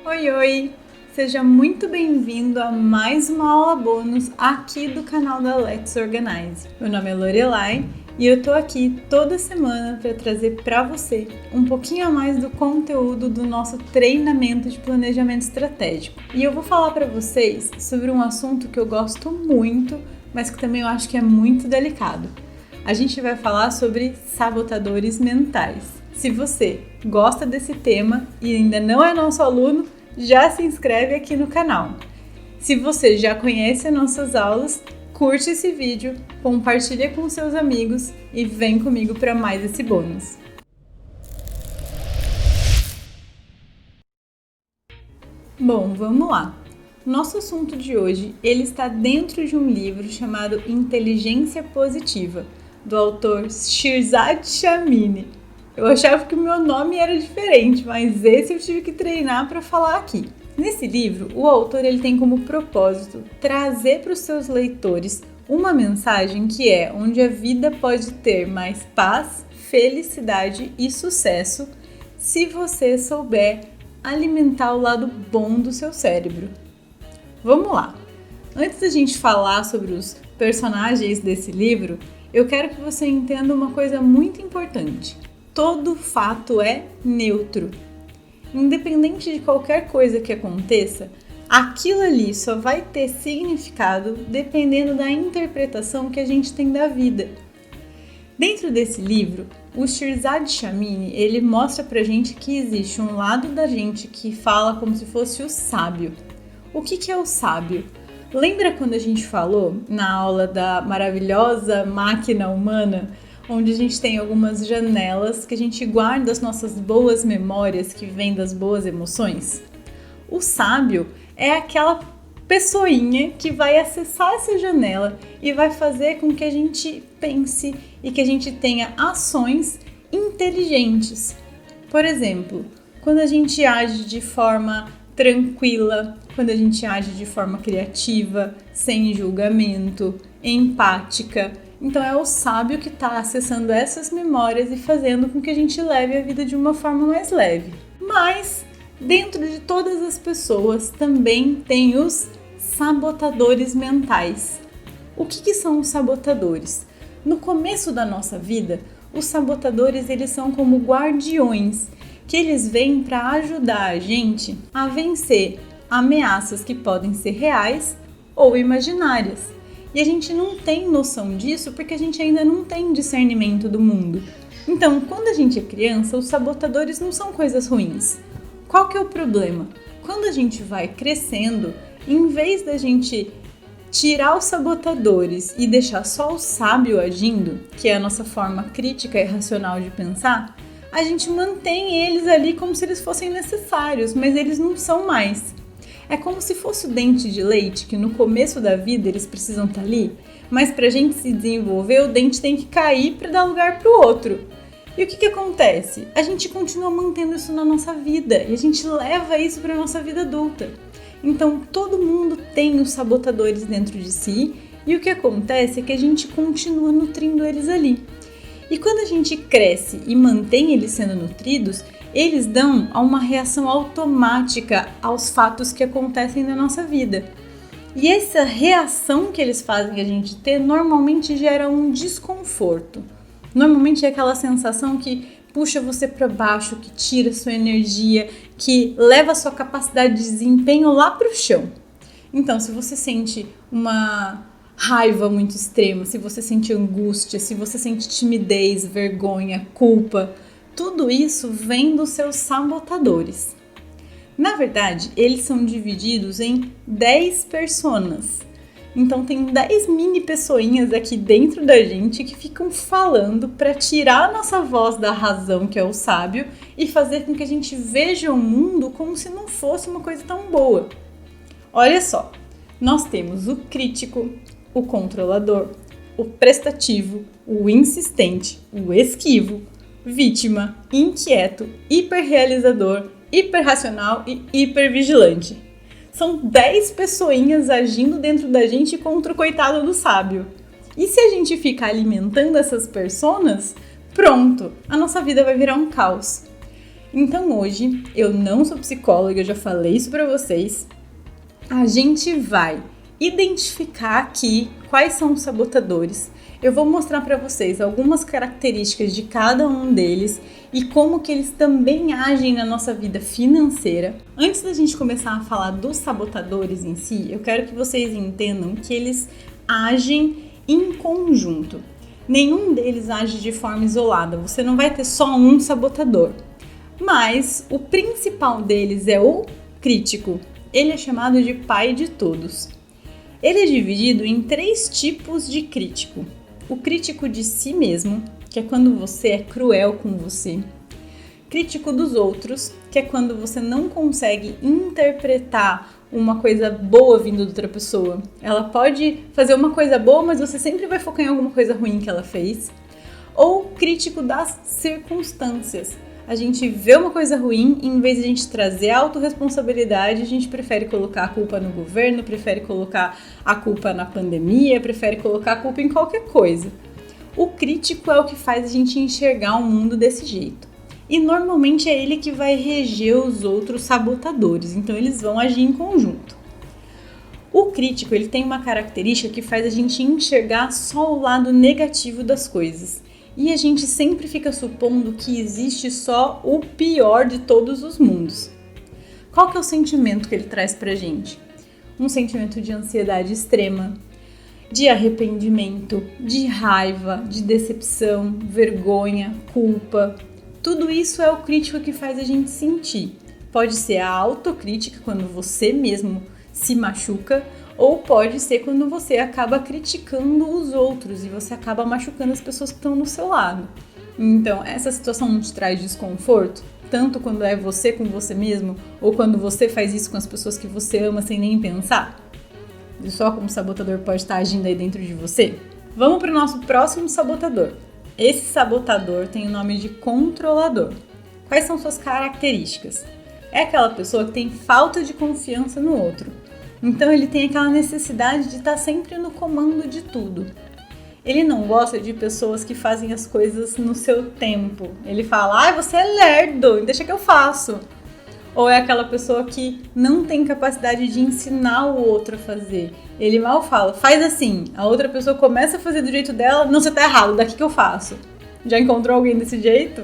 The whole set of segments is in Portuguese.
Oi, oi! Seja muito bem-vindo a mais uma aula bônus aqui do canal da Let's Organize. Meu nome é Lorelai e eu tô aqui toda semana para trazer para você um pouquinho a mais do conteúdo do nosso treinamento de planejamento estratégico. E eu vou falar para vocês sobre um assunto que eu gosto muito, mas que também eu acho que é muito delicado. A gente vai falar sobre sabotadores mentais. Se você gosta desse tema e ainda não é nosso aluno, já se inscreve aqui no canal. Se você já conhece as nossas aulas, curte esse vídeo, compartilha com seus amigos e vem comigo para mais esse bônus. Bom, vamos lá. Nosso assunto de hoje, ele está dentro de um livro chamado Inteligência Positiva, do autor Shirzad Chamine. Eu achava que o meu nome era diferente, mas esse eu tive que treinar para falar aqui. Nesse livro, o autor ele tem como propósito trazer para os seus leitores uma mensagem que é onde a vida pode ter mais paz, felicidade e sucesso se você souber alimentar o lado bom do seu cérebro. Vamos lá! Antes da gente falar sobre os personagens desse livro, eu quero que você entenda uma coisa muito importante. Todo fato é neutro. Independente de qualquer coisa que aconteça, aquilo ali só vai ter significado dependendo da interpretação que a gente tem da vida. Dentro desse livro, o Shirzad Chamine, ele mostra pra gente que existe um lado da gente que fala como se fosse o sábio. O que é o sábio? Lembra quando a gente falou na aula da maravilhosa máquina humana, onde a gente tem algumas janelas que a gente guarda as nossas boas memórias que vêm das boas emoções? O sábio é aquela pessoinha que vai acessar essa janela e vai fazer com que a gente pense e que a gente tenha ações inteligentes. Por exemplo, quando a gente age de forma tranquila, quando a gente age de forma criativa, sem julgamento, empática. Então é o sábio que está acessando essas memórias e fazendo com que a gente leve a vida de uma forma mais leve. Mas dentro de todas as pessoas também tem os sabotadores mentais. O que são os sabotadores? No começo da nossa vida, os sabotadores eles são como guardiões, que eles vêm para ajudar a gente a vencer ameaças que podem ser reais ou imaginárias. E a gente não tem noção disso porque a gente ainda não tem discernimento do mundo. Então, quando a gente é criança, os sabotadores não são coisas ruins. Qual que é o problema? Quando a gente vai crescendo, em vez da gente tirar os sabotadores e deixar só o sábio agindo, que é a nossa forma crítica e racional de pensar, a gente mantém eles ali como se eles fossem necessários, mas eles não são mais. É como se fosse o dente de leite, que no começo da vida eles precisam estar ali, mas para a gente se desenvolver, o dente tem que cair para dar lugar para o outro. E o que acontece? A gente continua mantendo isso na nossa vida e a gente leva isso para a nossa vida adulta. Então todo mundo tem os sabotadores dentro de si e o que acontece é que a gente continua nutrindo eles ali. E quando a gente cresce e mantém eles sendo nutridos, eles dão uma reação automática aos fatos que acontecem na nossa vida. E essa reação que eles fazem a gente ter normalmente gera um desconforto. Normalmente é aquela sensação que puxa você para baixo, que tira sua energia, que leva a sua capacidade de desempenho lá para o chão. Então, se você sente uma raiva muito extrema, se você sente angústia, se você sente timidez, vergonha, culpa, tudo isso vem dos seus sabotadores. Na verdade, eles são divididos em 10 personas. Então tem 10 mini pessoinhas aqui dentro da gente que ficam falando para tirar a nossa voz da razão, que é o sábio, e fazer com que a gente veja o mundo como se não fosse uma coisa tão boa. Olha só, nós temos o crítico, o controlador, o prestativo, o insistente, o esquivo, vítima, inquieto, hiperrealizador, hiperracional e hipervigilante. São 10 pessoinhas agindo dentro da gente contra o coitado do sábio. E se a gente ficar alimentando essas personas, pronto, a nossa vida vai virar um caos. Então hoje, eu não sou psicóloga, eu já falei isso pra vocês. A gente vai identificar aqui quais são os sabotadores. Eu vou mostrar para vocês algumas características de cada um deles e como que eles também agem na nossa vida financeira. Antes da gente começar a falar dos sabotadores em si, eu quero que vocês entendam que eles agem em conjunto. Nenhum deles age de forma isolada, você não vai ter só um sabotador. Mas o principal deles é o crítico. Ele é chamado de pai de todos. Ele é dividido em 3 tipos de crítico. O crítico de si mesmo, que é quando você é cruel com você. Crítico dos outros, que é quando você não consegue interpretar uma coisa boa vindo de outra pessoa. Ela pode fazer uma coisa boa, mas você sempre vai focar em alguma coisa ruim que ela fez. Ou crítico das circunstâncias. A gente vê uma coisa ruim e em vez de a gente trazer a autorresponsabilidade, a gente prefere colocar a culpa no governo, prefere colocar a culpa na pandemia, prefere colocar a culpa em qualquer coisa. O crítico é o que faz a gente enxergar o mundo desse jeito. E normalmente é ele que vai reger os outros sabotadores, então eles vão agir em conjunto. O crítico ele tem uma característica que faz a gente enxergar só o lado negativo das coisas. E a gente sempre fica supondo que existe só o pior de todos os mundos. Qual que é o sentimento que ele traz pra gente? Um sentimento de ansiedade extrema, de arrependimento, de raiva, de decepção, vergonha, culpa. Tudo isso é o crítico que faz a gente sentir. Pode ser a autocrítica, quando você mesmo se machuca, ou pode ser quando você acaba criticando os outros e você acaba machucando as pessoas que estão do seu lado. Então, essa situação não te traz desconforto? Tanto quando é você com você mesmo, ou quando você faz isso com as pessoas que você ama sem nem pensar? E só como sabotador pode estar agindo aí dentro de você? Vamos para o nosso próximo sabotador. Esse sabotador tem o nome de controlador. Quais são suas características? É aquela pessoa que tem falta de confiança no outro. Então ele tem aquela necessidade de estar sempre no comando de tudo. Ele não gosta de pessoas que fazem as coisas no seu tempo. Ele fala, você é lerdo, deixa que eu faço. Ou é aquela pessoa que não tem capacidade de ensinar o outro a fazer. Ele mal fala, faz assim. A outra pessoa começa a fazer do jeito dela, não, você tá errado, daqui que eu faço. Já encontrou alguém desse jeito?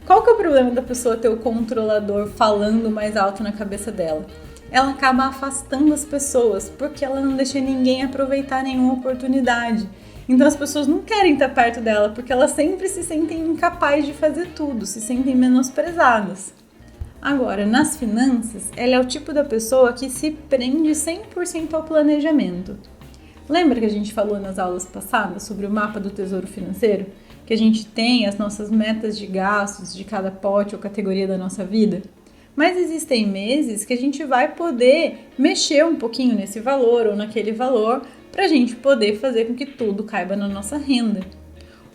Qual que é o problema da pessoa ter o controlador falando mais alto na cabeça dela? Ela acaba afastando as pessoas, porque ela não deixa ninguém aproveitar nenhuma oportunidade. Então as pessoas não querem estar perto dela, porque elas sempre se sentem incapazes de fazer tudo, se sentem menosprezadas. Agora, nas finanças, ela é o tipo da pessoa que se prende 100% ao planejamento. Lembra que a gente falou nas aulas passadas sobre o mapa do tesouro financeiro? Que a gente tem as nossas metas de gastos de cada pote ou categoria da nossa vida? Mas existem meses que a gente vai poder mexer um pouquinho nesse valor ou naquele valor para a gente poder fazer com que tudo caiba na nossa renda.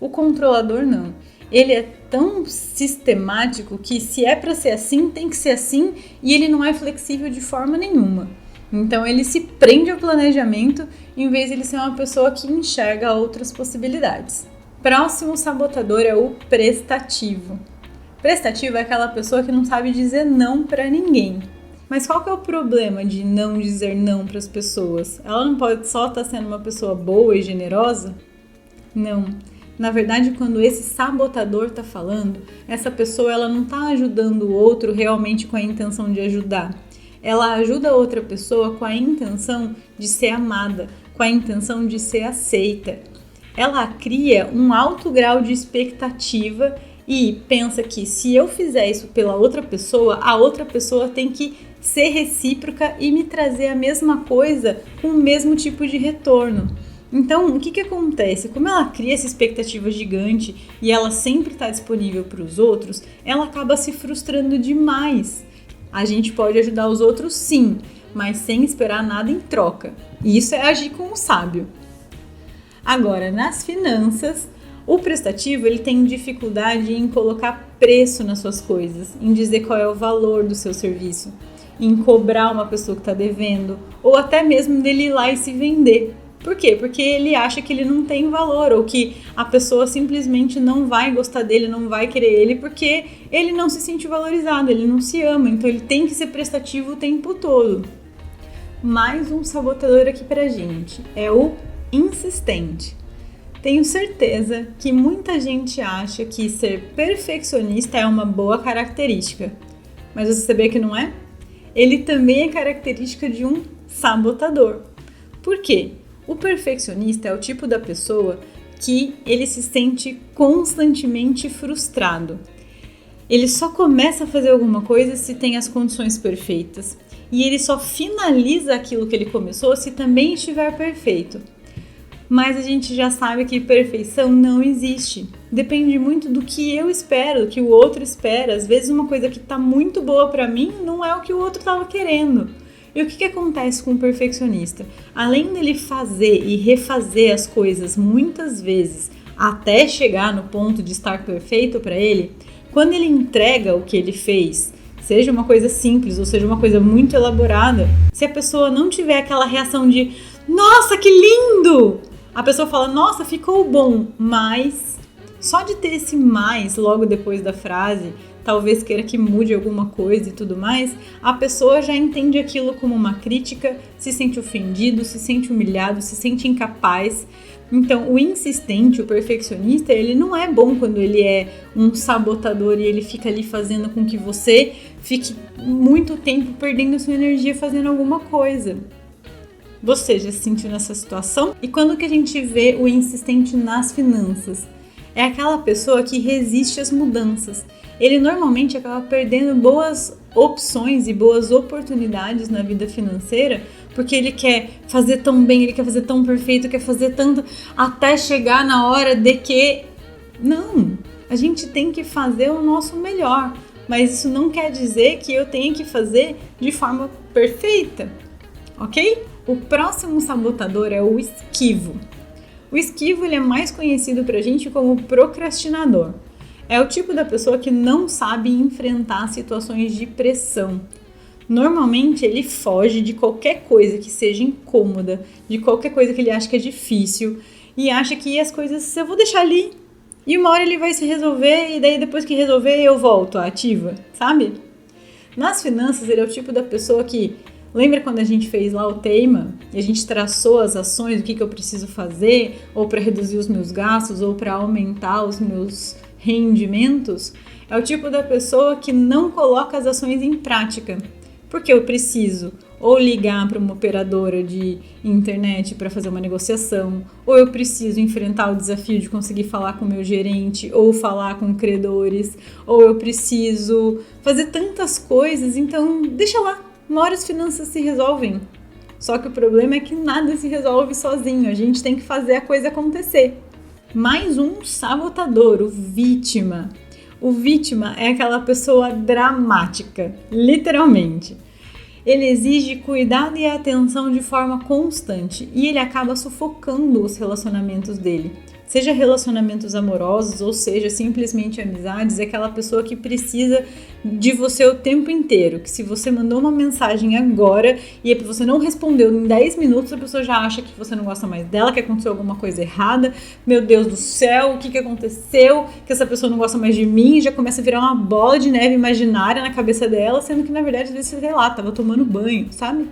O controlador não. Ele é tão sistemático que se é para ser assim, tem que ser assim e ele não é flexível de forma nenhuma. Então ele se prende ao planejamento em vez de ele ser uma pessoa que enxerga outras possibilidades. Próximo sabotador é o prestativo. Prestativo é aquela pessoa que não sabe dizer não para ninguém. Mas qual que é o problema de não dizer não para as pessoas? Ela não pode só estar sendo uma pessoa boa e generosa? Não. Na verdade, quando esse sabotador está falando, essa pessoa ela não está ajudando o outro realmente com a intenção de ajudar. Ela ajuda a outra pessoa com a intenção de ser amada, com a intenção de ser aceita. Ela cria um alto grau de expectativa e pensa que se eu fizer isso pela outra pessoa, a outra pessoa tem que ser recíproca e me trazer a mesma coisa com o mesmo tipo de retorno. Então, o que acontece? Como ela cria essa expectativa gigante e ela sempre está disponível para os outros, ela acaba se frustrando demais. A gente pode ajudar os outros sim, mas sem esperar nada em troca. E isso é agir como sábio. Agora, nas finanças, o prestativo ele tem dificuldade em colocar preço nas suas coisas, em dizer qual é o valor do seu serviço, em cobrar uma pessoa que está devendo, ou até mesmo dele ir lá e se vender. Por quê? Porque ele acha que ele não tem valor, ou que a pessoa simplesmente não vai gostar dele, não vai querer ele, porque ele não se sente valorizado, ele não se ama, então ele tem que ser prestativo o tempo todo. Mais um sabotador aqui pra gente, é o insistente. Tenho certeza que muita gente acha que ser perfeccionista é uma boa característica, mas você sabia que não é? Ele também é característica de um sabotador. Por quê? O perfeccionista é o tipo da pessoa que ele se sente constantemente frustrado. Ele só começa a fazer alguma coisa se tem as condições perfeitas. E ele só finaliza aquilo que ele começou se também estiver perfeito. Mas a gente já sabe que perfeição não existe. Depende muito do que eu espero, do que o outro espera. Às vezes uma coisa que está muito boa para mim não é o que o outro estava querendo. E o que acontece com o perfeccionista? Além dele fazer e refazer as coisas muitas vezes até chegar no ponto de estar perfeito para ele, quando ele entrega o que ele fez, seja uma coisa simples ou seja uma coisa muito elaborada, se a pessoa não tiver aquela reação de "Nossa, que lindo!", a pessoa fala "Nossa, ficou bom", mas só de ter esse mais logo depois da frase, talvez queira que mude alguma coisa e tudo mais, a pessoa já entende aquilo como uma crítica, se sente ofendido, se sente humilhado, se sente incapaz. Então, o insistente, o perfeccionista, ele não é bom quando ele é um sabotador e ele fica ali fazendo com que você fique muito tempo perdendo sua energia fazendo alguma coisa. Você já se sentiu nessa situação? E quando que a gente vê o insistente nas finanças? É aquela pessoa que resiste às mudanças. Ele normalmente acaba perdendo boas opções e boas oportunidades na vida financeira porque ele quer fazer tão bem, ele quer fazer tão perfeito, quer fazer tanto até chegar na hora de que... Não, a gente tem que fazer o nosso melhor, mas isso não quer dizer que eu tenha que fazer de forma perfeita, ok? O próximo sabotador é o esquivo. O esquivo ele é mais conhecido pra gente como procrastinador. É o tipo da pessoa que não sabe enfrentar situações de pressão. Normalmente ele foge de qualquer coisa que seja incômoda, de qualquer coisa que ele acha que é difícil e acha que as coisas eu vou deixar ali e uma hora ele vai se resolver e daí depois que resolver eu volto à ativa, sabe? Nas finanças ele é o tipo da pessoa que... Lembra quando a gente fez lá o tema e a gente traçou as ações, o que eu preciso fazer, ou para reduzir os meus gastos, ou para aumentar os meus rendimentos? É o tipo da pessoa que não coloca as ações em prática. Porque eu preciso ou ligar para uma operadora de internet para fazer uma negociação, ou eu preciso enfrentar o desafio de conseguir falar com o meu gerente, ou falar com credores, ou eu preciso fazer tantas coisas, então deixa lá. Uma hora as finanças se resolvem. Só que o problema é que nada se resolve sozinho. A gente tem que fazer a coisa acontecer. Mais um sabotador, o vítima. O vítima é aquela pessoa dramática, literalmente. Ele exige cuidado e atenção de forma constante e ele acaba sufocando os relacionamentos dele. Seja relacionamentos amorosos ou seja simplesmente amizades, é aquela pessoa que precisa de você o tempo inteiro. Que se você mandou uma mensagem agora e você não respondeu em 10 minutos, a pessoa já acha que você não gosta mais dela, que aconteceu alguma coisa errada. Meu Deus do céu, o que aconteceu? Que essa pessoa não gosta mais de mim, já começa a virar uma bola de neve imaginária na cabeça dela, sendo que na verdade, às vezes, sei lá, tava tomando banho, sabe?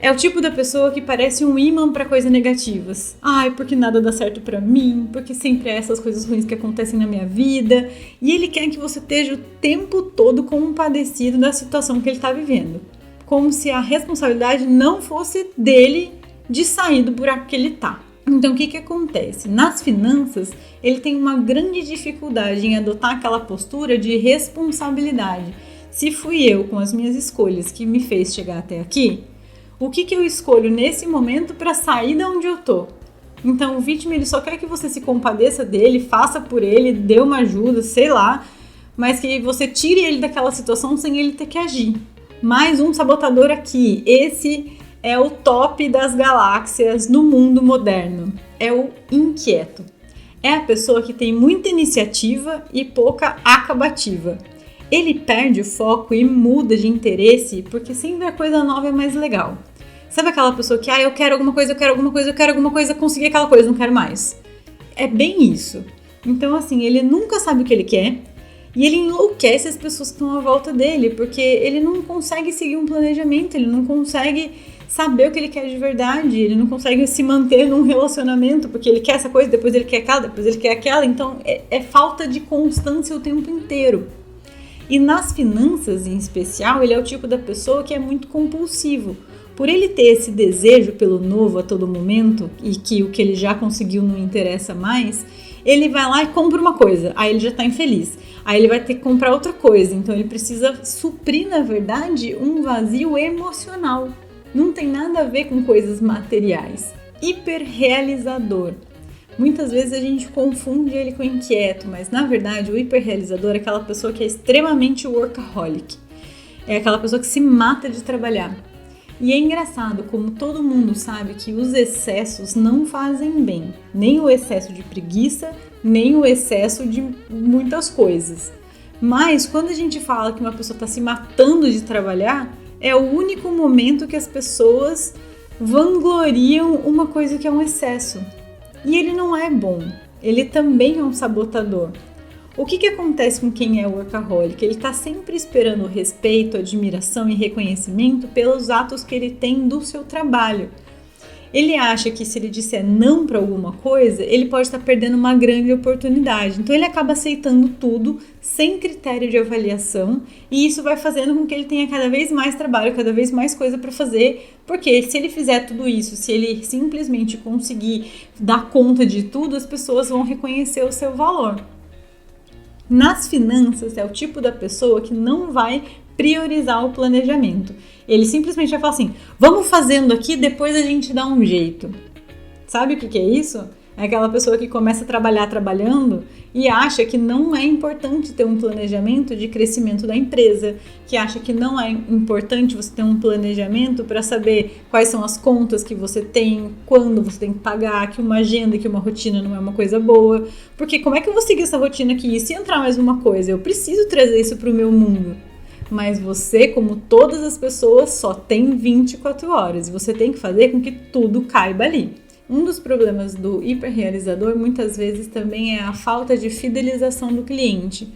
É o tipo da pessoa que parece um imã para coisas negativas. Ai, porque nada dá certo pra mim, porque sempre é essas coisas ruins que acontecem na minha vida. E ele quer que você esteja o tempo todo compadecido da situação que ele tá vivendo. Como se a responsabilidade não fosse dele de sair do buraco que ele tá. Então, o que acontece? Nas finanças, ele tem uma grande dificuldade em adotar aquela postura de responsabilidade. Se fui eu, com as minhas escolhas, que me fez chegar até aqui, o que eu escolho nesse momento para sair de onde eu tô? Então o vítima ele só quer que você se compadeça dele, faça por ele, dê uma ajuda, sei lá, mas que você tire ele daquela situação sem ele ter que agir. Mais um sabotador aqui, esse é o top das galáxias no mundo moderno, é o inquieto. É a pessoa que tem muita iniciativa e pouca acabativa. Ele perde o foco e muda de interesse porque sempre a coisa nova é mais legal. Sabe aquela pessoa que, eu quero alguma coisa, eu quero alguma coisa, eu quero alguma coisa, consegui aquela coisa, não quero mais. É bem isso. Então, assim, ele nunca sabe o que ele quer e ele enlouquece as pessoas que estão à volta dele, porque ele não consegue seguir um planejamento, ele não consegue saber o que ele quer de verdade, ele não consegue se manter num relacionamento, porque ele quer essa coisa, depois ele quer aquela, depois ele quer aquela, então é falta de constância o tempo inteiro. E nas finanças, em especial, ele é o tipo da pessoa que é muito compulsivo. Por ele ter esse desejo pelo novo a todo momento, e que o que ele já conseguiu não interessa mais, ele vai lá e compra uma coisa, aí ele já está infeliz. Aí ele vai ter que comprar outra coisa, então ele precisa suprir, na verdade, um vazio emocional. Não tem nada a ver com coisas materiais. Hiperrealizador. Muitas vezes a gente confunde ele com inquieto, mas na verdade o hiperrealizador é aquela pessoa que é extremamente workaholic. É aquela pessoa que se mata de trabalhar. E é engraçado como todo mundo sabe que os excessos não fazem bem. Nem o excesso de preguiça, nem o excesso de muitas coisas. Mas quando a gente fala que uma pessoa está se matando de trabalhar, é o único momento que as pessoas vangloriam uma coisa que é um excesso. E ele não é bom, ele também é um sabotador. O que acontece com quem é workaholic? Ele está sempre esperando respeito, admiração e reconhecimento pelos atos que ele tem do seu trabalho. Ele acha que se ele disser não para alguma coisa, ele pode estar perdendo uma grande oportunidade. Então ele acaba aceitando tudo sem critério de avaliação e isso vai fazendo com que ele tenha cada vez mais trabalho, cada vez mais coisa para fazer, porque se ele fizer tudo isso, se ele simplesmente conseguir dar conta de tudo, as pessoas vão reconhecer o seu valor. Nas finanças, é o tipo da pessoa que não vai priorizar o planejamento. Ele simplesmente vai falar assim, vamos fazendo aqui, depois a gente dá um jeito. Sabe o que é isso? É aquela pessoa que começa a trabalhar trabalhando e acha que não é importante ter um planejamento de crescimento da empresa, que acha que não é importante você ter um planejamento para saber quais são as contas que você tem, quando você tem que pagar, que uma agenda, que uma rotina não é uma coisa boa. Porque como é que eu vou seguir essa rotina aqui? E se entrar mais uma coisa? Eu preciso trazer isso para o meu mundo. Mas você, como todas as pessoas, só tem 24 horas. E você tem que fazer com que tudo caiba ali. Um dos problemas do hiperrealizador muitas vezes também é a falta de fidelização do cliente.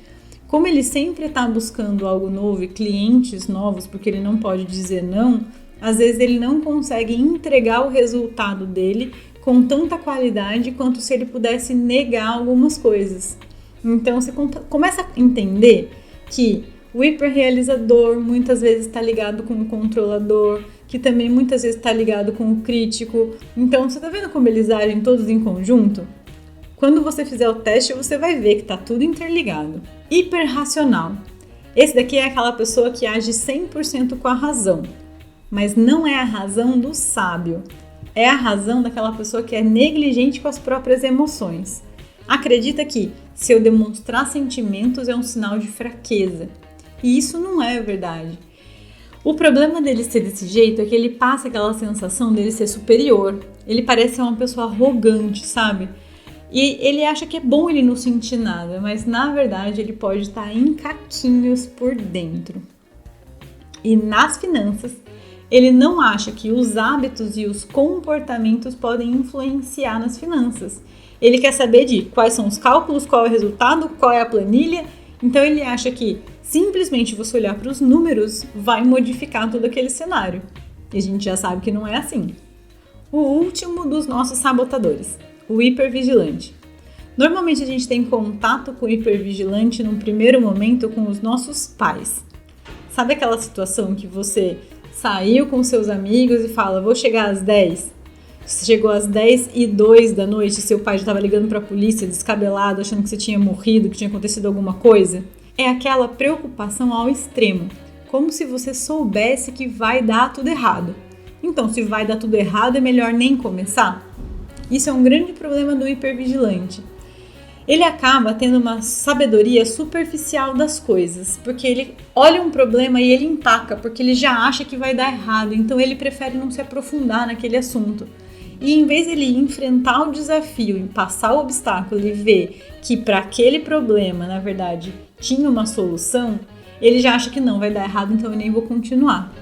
Como ele sempre está buscando algo novo e clientes novos, porque ele não pode dizer não, às vezes ele não consegue entregar o resultado dele com tanta qualidade quanto se ele pudesse negar algumas coisas. Então você começa a entender que o hiperrealizador muitas vezes está ligado com o controlador, que também muitas vezes está ligado com o crítico. Então, você está vendo como eles agem todos em conjunto? Quando você fizer o teste, você vai ver que está tudo interligado. Hiperracional. Esse daqui é aquela pessoa que age 100% com a razão. Mas não é a razão do sábio. É a razão daquela pessoa que é negligente com as próprias emoções. Acredita que se eu demonstrar sentimentos é um sinal de fraqueza. E isso não é verdade. O problema dele ser desse jeito é que ele passa aquela sensação dele ser superior. Ele parece ser uma pessoa arrogante, sabe? E ele acha que é bom ele não sentir nada, mas na verdade ele pode estar em caquinhos por dentro. E nas finanças, ele não acha que os hábitos e os comportamentos podem influenciar nas finanças. Ele quer saber de quais são os cálculos, qual é o resultado, qual é a planilha. Então ele acha que simplesmente você olhar para os números vai modificar todo aquele cenário. E a gente já sabe que não é assim. O último dos nossos sabotadores, o hipervigilante. Normalmente a gente tem contato com o hipervigilante num primeiro momento com os nossos pais. Sabe aquela situação que você saiu com seus amigos e fala, vou chegar às 10? Você chegou às 10h02 da noite e seu pai já estava ligando para a polícia, descabelado, achando que você tinha morrido, que tinha acontecido alguma coisa? É aquela preocupação ao extremo, como se você soubesse que vai dar tudo errado. Então, se vai dar tudo errado, é melhor nem começar? Isso é um grande problema do hipervigilante. Ele acaba tendo uma sabedoria superficial das coisas, porque ele olha um problema e ele empaca, porque ele já acha que vai dar errado, então ele prefere não se aprofundar naquele assunto. E em vez de ele enfrentar o desafio e passar o obstáculo e ver que para aquele problema, na verdade, tinha uma solução, ele já acha que não vai dar errado, então eu nem vou continuar.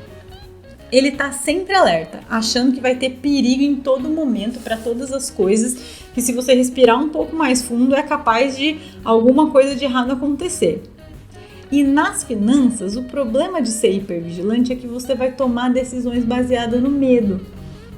Ele tá sempre alerta, achando que vai ter perigo em todo momento para todas as coisas, que se você respirar um pouco mais fundo é capaz de alguma coisa de errado acontecer. E nas finanças, o problema de ser hipervigilante é que você vai tomar decisões baseadas no medo.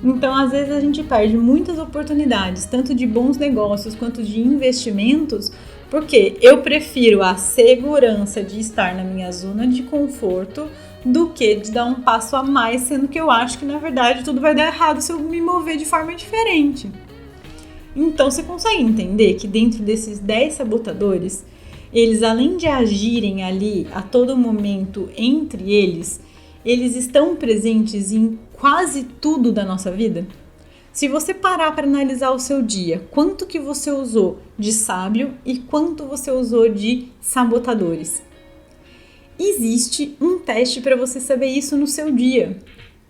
Então, às vezes, a gente perde muitas oportunidades, tanto de bons negócios quanto de investimentos, porque eu prefiro a segurança de estar na minha zona de conforto do que de dar um passo a mais, sendo que eu acho que, na verdade, tudo vai dar errado se eu me mover de forma diferente. Então, você consegue entender que dentro desses 10 sabotadores, eles, além de agirem ali a todo momento entre eles estão presentes em quase tudo da nossa vida? Se você parar para analisar o seu dia, quanto que você usou de sábio e quanto você usou de sabotadores? Existe um teste para você saber isso no seu dia.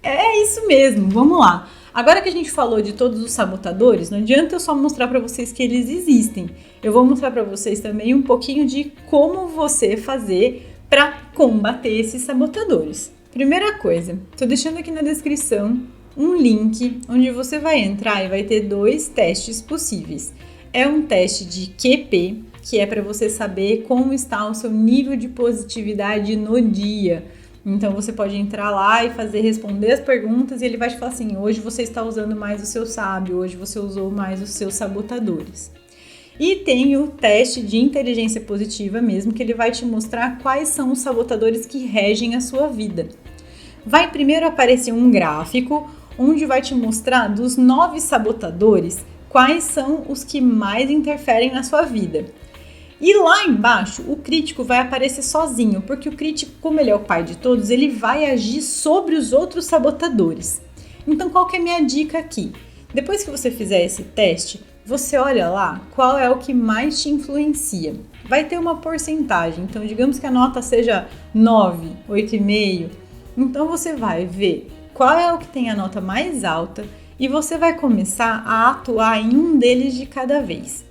É isso mesmo, vamos lá. Agora que a gente falou de todos os sabotadores, não adianta eu só mostrar para vocês que eles existem. Eu vou mostrar para vocês também um pouquinho de como você fazer para combater esses sabotadores. Primeira coisa, estou deixando aqui na descrição um link onde você vai entrar e vai ter 2 testes possíveis. É um teste de QP, que é para você saber como está o seu nível de positividade no dia. Então você pode entrar lá e responder as perguntas e ele vai te falar assim: hoje você está usando mais o seu sábio, hoje você usou mais os seus sabotadores. E tem o teste de inteligência positiva mesmo, que ele vai te mostrar quais são os sabotadores que regem a sua vida. Vai primeiro aparecer um gráfico onde vai te mostrar dos 9 sabotadores quais são os que mais interferem na sua vida. E lá embaixo, o crítico vai aparecer sozinho, porque o crítico, como ele é o pai de todos, ele vai agir sobre os outros sabotadores. Então, qual que é a minha dica aqui? Depois que você fizer esse teste, você olha lá qual é o que mais te influencia. Vai ter uma porcentagem, então digamos que a nota seja 9, 8,5. Então, você vai ver qual é o que tem a nota mais alta e você vai começar a atuar em um deles de cada vez.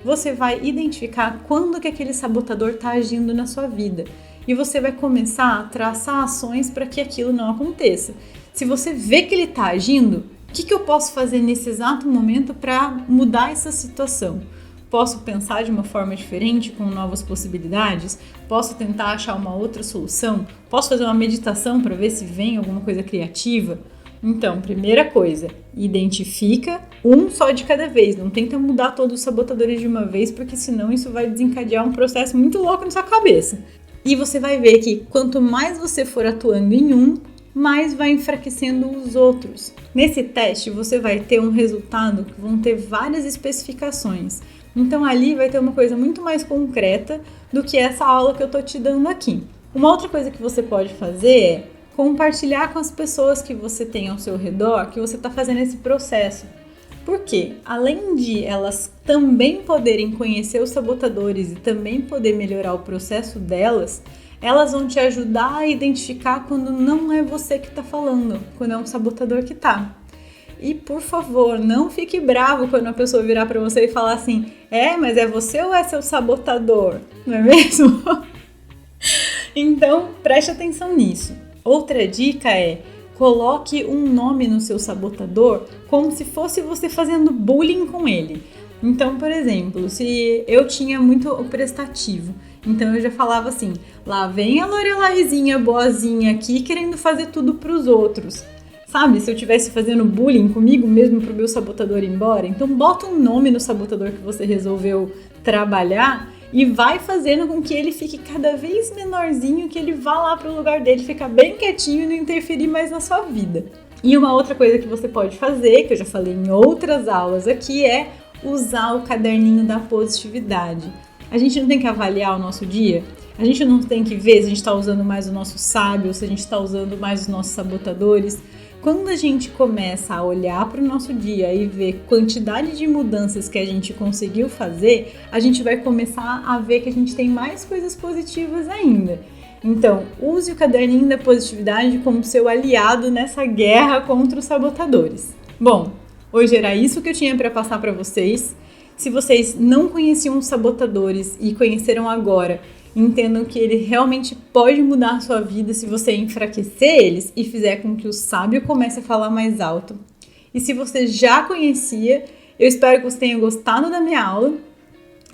Você vai identificar quando que aquele sabotador está agindo na sua vida e você vai começar a traçar ações para que aquilo não aconteça. Se você vê que ele está agindo, o que eu posso fazer nesse exato momento para mudar essa situação? Posso pensar de uma forma diferente, com novas possibilidades? Posso tentar achar uma outra solução? Posso fazer uma meditação para ver se vem alguma coisa criativa? Então, primeira coisa, identifica um só de cada vez. Não tenta mudar todos os sabotadores de uma vez, porque senão isso vai desencadear um processo muito louco na sua cabeça. E você vai ver que quanto mais você for atuando em um, mais vai enfraquecendo os outros. Nesse teste, você vai ter um resultado que vão ter várias especificações. Então, ali vai ter uma coisa muito mais concreta do que essa aula que eu tô te dando aqui. Uma outra coisa que você pode fazer é compartilhar com as pessoas que você tem ao seu redor que você está fazendo esse processo. Porque, além de elas também poderem conhecer os sabotadores e também poder melhorar o processo delas, elas vão te ajudar a identificar quando não é você que está falando, quando é um sabotador que está. E, por favor, não fique bravo quando a pessoa virar para você e falar assim: mas é você ou é seu sabotador? Não é mesmo? Então, preste atenção nisso. Outra dica é: coloque um nome no seu sabotador como se fosse você fazendo bullying com ele. Então, por exemplo, se eu tinha muito o prestativo, então eu já falava assim: lá vem a Lorelaizinha boazinha aqui querendo fazer tudo pros outros. Sabe, se eu estivesse fazendo bullying comigo mesmo pro meu sabotador ir embora, então bota um nome no sabotador que você resolveu trabalhar e vai fazendo com que ele fique cada vez menorzinho, que ele vá lá pro lugar dele, ficar bem quietinho e não interferir mais na sua vida. E uma outra coisa que você pode fazer, que eu já falei em outras aulas aqui, é usar o caderninho da positividade. A gente não tem que avaliar o nosso dia? A gente não tem que ver se a gente está usando mais o nosso sábio, se a gente está usando mais os nossos sabotadores? Quando a gente começa a olhar para o nosso dia e ver quantidade de mudanças que a gente conseguiu fazer, a gente vai começar a ver que a gente tem mais coisas positivas ainda. Então, use o caderninho da positividade como seu aliado nessa guerra contra os sabotadores. Bom, hoje era isso que eu tinha para passar para vocês. Se vocês não conheciam os sabotadores e conheceram agora, entendam que ele realmente pode mudar a sua vida se você enfraquecer eles e fizer com que o sábio comece a falar mais alto. E se você já conhecia, eu espero que você tenha gostado da minha aula.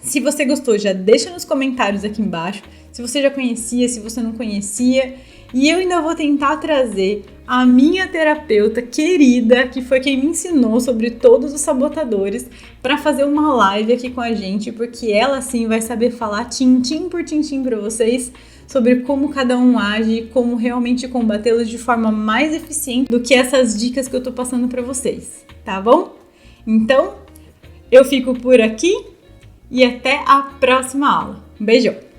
Se você gostou, já deixa nos comentários aqui embaixo. Se você já conhecia, se você não conhecia. E eu ainda vou tentar trazer a minha terapeuta querida, que foi quem me ensinou sobre todos os sabotadores, para fazer uma live aqui com a gente, porque ela sim vai saber falar tintim por tintim para vocês sobre como cada um age e como realmente combatê-los de forma mais eficiente do que essas dicas que eu tô passando para vocês, tá bom? Então, eu fico por aqui e até a próxima aula. Um beijão!